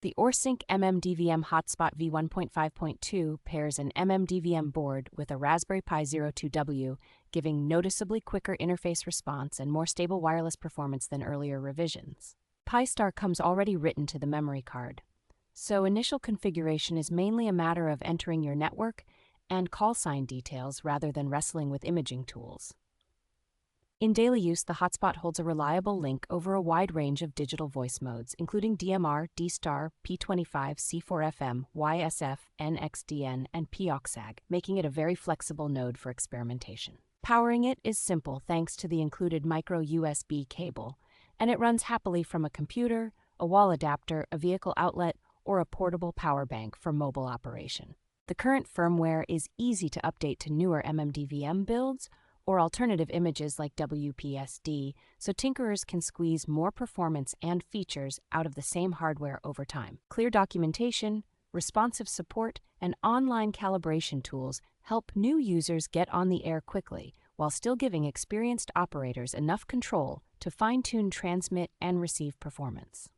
The AURSINC MMDVM Hotspot V1.5.2 pairs an MMDVM board with a Raspberry Pi 02W, giving noticeably quicker interface response and more stable wireless performance than earlier revisions. Pi-STAR comes already written to the memory card, so initial configuration is mainly a matter of entering your network and call sign details rather than wrestling with imaging tools. In daily use, the hotspot holds a reliable link over a wide range of digital voice modes, including DMR, DSTAR, P25, C4FM, YSF, NXDN, and POCSAG, making it a very flexible node for experimentation. Powering it is simple thanks to the included micro USB cable, and it runs happily from a computer, a wall adapter, a vehicle outlet, or a portable power bank for mobile operation. The current firmware is easy to update to newer MMDVM builds or alternative images like WPSD, so tinkerers can squeeze more performance and features out of the same hardware over time. Clear documentation, responsive support, and online calibration tools help new users get on the air quickly, while still giving experienced operators enough control to fine-tune transmit and receive performance.